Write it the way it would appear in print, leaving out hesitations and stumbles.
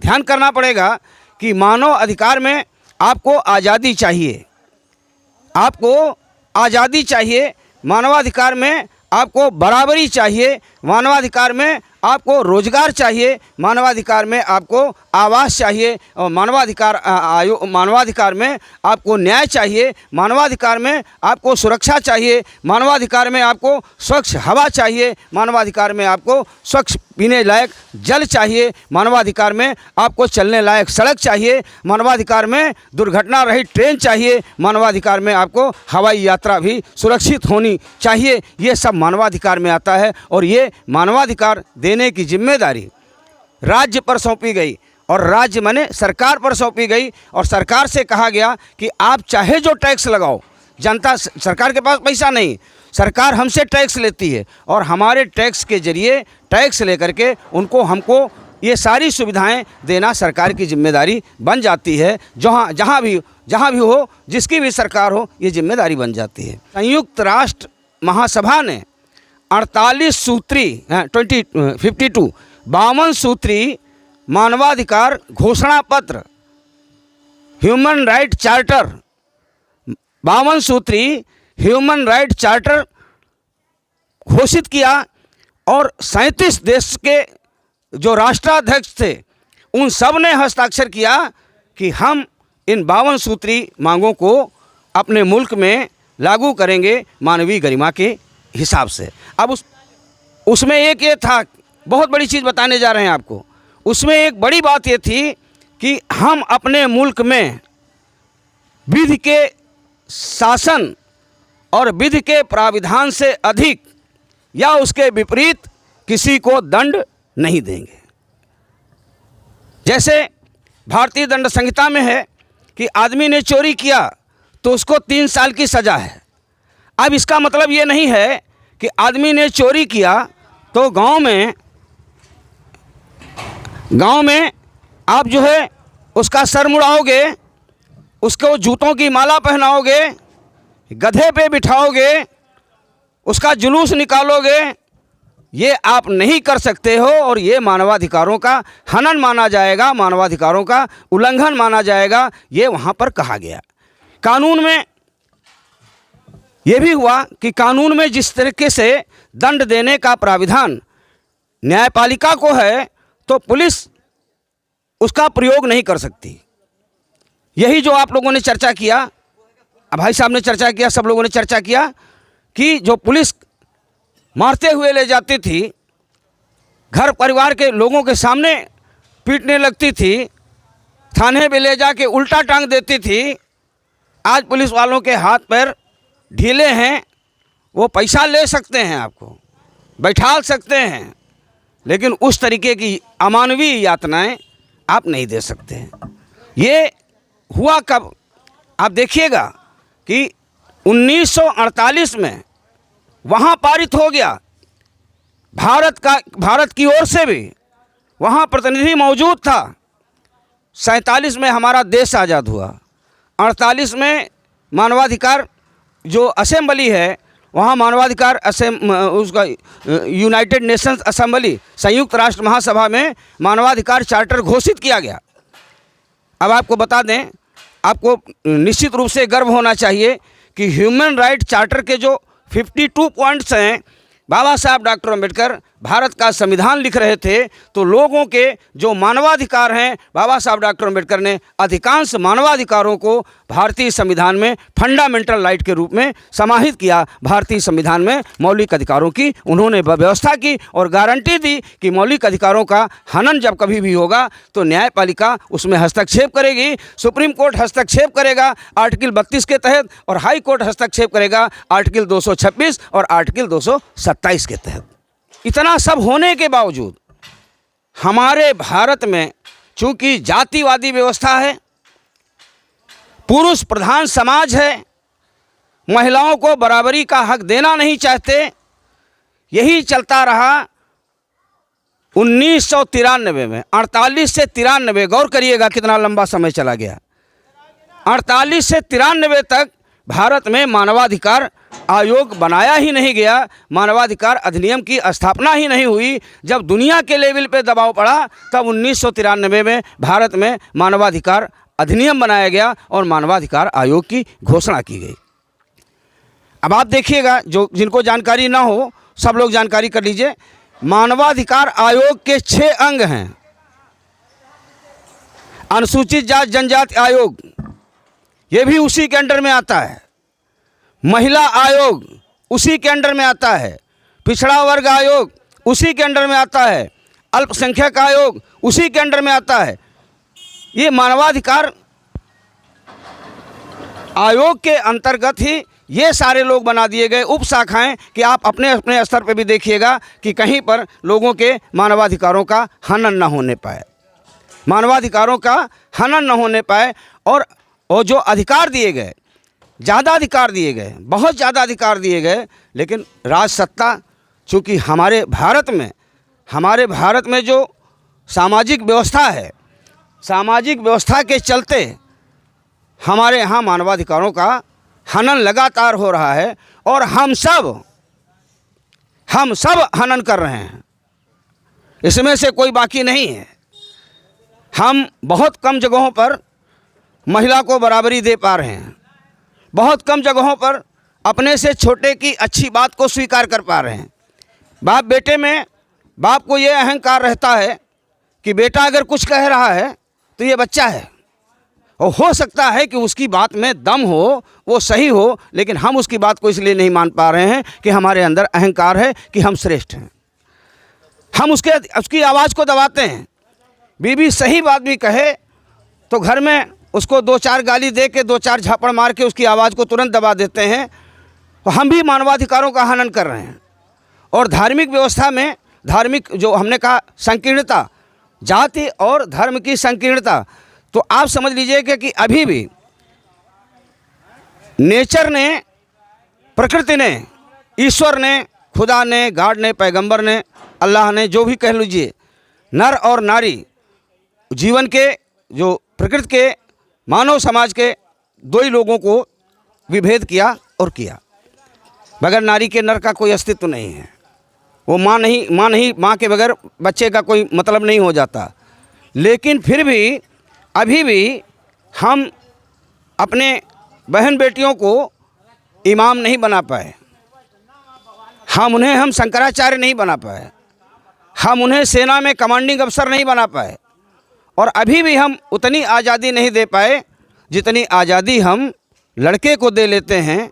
ध्यान करना पड़ेगा कि मानव अधिकार में आपको आज़ादी चाहिए, आपको आज़ादी चाहिए, मानवाधिकार में आपको बराबरी चाहिए, मानवाधिकार में आपको रोजगार चाहिए, मानवाधिकार में आपको आवास चाहिए, और मानवाधिकार में आपको न्याय चाहिए, मानवाधिकार में आपको सुरक्षा चाहिए, मानवाधिकार में आपको स्वच्छ हवा चाहिए, मानवाधिकार में आपको स्वच्छ पीने लायक जल चाहिए, मानवाधिकार में आपको चलने लायक सड़क चाहिए, मानवाधिकार में दुर्घटना रहित ट्रेन चाहिए, मानवाधिकार में आपको हवाई यात्रा भी सुरक्षित होनी चाहिए। ये सब मानवाधिकार में आता है और ये मानवाधिकार देने की जिम्मेदारी राज्य पर सौंपी गई और राज्य माने सरकार पर सौंपी गई और सरकार से कहा गया कि आप चाहे जो टैक्स लगाओ, जनता, सरकार के पास पैसा नहीं, सरकार हमसे टैक्स लेती है और हमारे टैक्स के जरिए टैक्स लेकर के हमको ये सारी सुविधाएं देना सरकार की जिम्मेदारी बन जाती है। जहाँ भी हो, जिसकी भी सरकार हो, ये जिम्मेदारी बन जाती है। संयुक्त राष्ट्र महासभा ने 48 सूत्री 52 सूत्री मानवाधिकार घोषणा पत्र, ह्यूमन राइट चार्टर, 52 सूत्री ह्यूमन राइट चार्टर घोषित किया और 37 देश के जो राष्ट्राध्यक्ष थे उन सब ने हस्ताक्षर किया कि हम इन 52 सूत्री मांगों को अपने मुल्क में लागू करेंगे मानवीय गरिमा के हिसाब से। अब उसमें एक ये था, बहुत बड़ी चीज़ बताने जा रहे हैं आपको, उसमें एक बड़ी बात ये थी कि हम अपने मुल्क में विधि के शासन और विधि के प्राविधान से अधिक या उसके विपरीत किसी को दंड नहीं देंगे। जैसे भारतीय दंड संहिता में है कि आदमी ने चोरी किया तो उसको 3 साल की सज़ा है। अब इसका मतलब ये नहीं है कि आदमी ने चोरी किया तो गांव में आप जो है उसका सर मुड़ाओगे, उसको जूतों की माला पहनाओगे, गधे पे बिठाओगे, उसका जुलूस निकालोगे, ये आप नहीं कर सकते हो और ये मानवाधिकारों का हनन माना जाएगा, मानवाधिकारों का उल्लंघन माना जाएगा। ये वहाँ पर कहा गया। कानून में ये भी हुआ कि कानून में जिस तरीके से दंड देने का प्राविधान न्यायपालिका को है तो पुलिस उसका प्रयोग नहीं कर सकती। यही जो आप लोगों ने चर्चा किया, भाई साहब ने चर्चा किया, सब लोगों ने चर्चा किया कि जो पुलिस मारते हुए ले जाती थी, घर परिवार के लोगों के सामने पीटने लगती थी, थाने पे ले जाके उल्टा टांग देती थी। आज पुलिस वालों के हाथ पैर ढीले हैं, वो पैसा ले सकते हैं, आपको बैठा सकते हैं, लेकिन उस तरीके की अमानवीय यातनाएं आप नहीं दे सकते हैं। ये हुआ कब? आप देखिएगा कि 1948 में वहाँ पारित हो गया, भारत की ओर से भी वहाँ प्रतिनिधि मौजूद था। 47 में हमारा देश आज़ाद हुआ, 48 में मानवाधिकार जो असेंबली है वहाँ मानवाधिकार उसका यूनाइटेड नेशंस असेंबली, संयुक्त राष्ट्र महासभा में मानवाधिकार चार्टर घोषित किया गया। अब आपको बता दें, आपको निश्चित रूप से गर्व होना चाहिए कि ह्यूमन राइट चार्टर के जो 52 पॉइंट्स हैं, बाबा साहब डॉक्टर अम्बेडकर भारत का संविधान लिख रहे थे तो लोगों के जो मानवाधिकार हैं, बाबा साहब डॉक्टर अम्बेडकर ने अधिकांश मानवाधिकारों को भारतीय संविधान में फंडामेंटल राइट के रूप में समाहित किया। भारतीय संविधान में मौलिक अधिकारों की उन्होंने व्यवस्था की और गारंटी दी कि मौलिक अधिकारों का हनन जब कभी भी होगा तो न्यायपालिका उसमें हस्तक्षेप करेगी, सुप्रीम कोर्ट हस्तक्षेप करेगा आर्टिकल 32 के तहत और हाई कोर्ट हस्तक्षेप करेगा आर्टिकल 226 और आर्टिकल 227 के तहत। इतना सब होने के बावजूद हमारे भारत में चूंकि जातिवादी व्यवस्था है, पुरुष प्रधान समाज है, महिलाओं को बराबरी का हक देना नहीं चाहते, यही चलता रहा। 1993 में 48 से 93, गौर करिएगा कितना लंबा समय चला गया। 48 से 93 तक भारत में मानवाधिकार आयोग बनाया ही नहीं गया, मानवाधिकार अधिनियम की स्थापना ही नहीं हुई। जब दुनिया के लेवल पे दबाव पड़ा तब 1993 में भारत में मानवाधिकार अधिनियम बनाया गया और मानवाधिकार आयोग की घोषणा की गई। अब आप देखिएगा, जो जिनको जानकारी ना हो सब लोग जानकारी कर लीजिए। मानवाधिकार आयोग के 6 अंग हैं। अनुसूचित जाति जनजाति आयोग, ये भी उसी के अंडर में आता है। महिला आयोग उसी के अंडर में आता है। पिछड़ा वर्ग आयोग उसी के अंडर में आता है। अल्पसंख्यक आयोग उसी के अंडर में आता है। ये मानवाधिकार आयोग के अंतर्गत ही ये सारे लोग बना दिए गए उप शाखाएं कि आप अपने अपने स्तर पे भी देखिएगा कि कहीं पर लोगों के मानवाधिकारों का हनन न होने पाए, मानवाधिकारों का हनन न होने पाए। और जो अधिकार दिए गए, ज़्यादा अधिकार दिए गए, बहुत ज़्यादा अधिकार दिए गए, लेकिन राज सत्ता चूँकि हमारे भारत में जो सामाजिक व्यवस्था है, सामाजिक व्यवस्था के चलते हमारे यहाँ मानवाधिकारों का हनन लगातार हो रहा है और हम सब हनन कर रहे हैं। इसमें से कोई बाकी नहीं है। हम बहुत कम जगहों पर महिला को बराबरी दे पा रहे हैं, बहुत कम जगहों पर अपने से छोटे की अच्छी बात को स्वीकार कर पा रहे हैं। बाप बेटे में बाप को ये अहंकार रहता है कि बेटा अगर कुछ कह रहा है तो ये बच्चा है, और हो सकता है कि उसकी बात में दम हो, वो सही हो, लेकिन हम उसकी बात को इसलिए नहीं मान पा रहे हैं कि हमारे अंदर अहंकार है कि हम श्रेष्ठ हैं। हम उसकी आवाज़ को दबाते हैं। बीवी सही बात भी कहे तो घर में उसको 2-4 गाली दे के 2-4 झापड़ मार के उसकी आवाज़ को तुरंत दबा देते हैं। तो हम भी मानवाधिकारों का हनन कर रहे हैं। और धार्मिक व्यवस्था में धार्मिक जो हमने कहा संकीर्णता, जाति और धर्म की संकीर्णता, तो आप समझ लीजिए कि अभी भी नेचर ने, प्रकृति ने, ईश्वर ने, खुदा ने, गॉड ने, पैगंबर ने, अल्लाह ने, जो भी कह लीजिए, नर और नारी जीवन के, जो प्रकृति के, मानव समाज के 2 ही लोगों को विभेद किया और किया। बगैर नारी के नर का कोई अस्तित्व नहीं है। वो माँ के बगैर बच्चे का कोई मतलब नहीं हो जाता। लेकिन फिर भी अभी भी हम अपने बहन बेटियों को इमाम नहीं बना पाए, हम शंकराचार्य नहीं बना पाए, हम उन्हें सेना में कमांडिंग अफसर नहीं बना पाए, और अभी भी हम उतनी आज़ादी नहीं दे पाए जितनी आज़ादी हम लड़के को दे लेते हैं।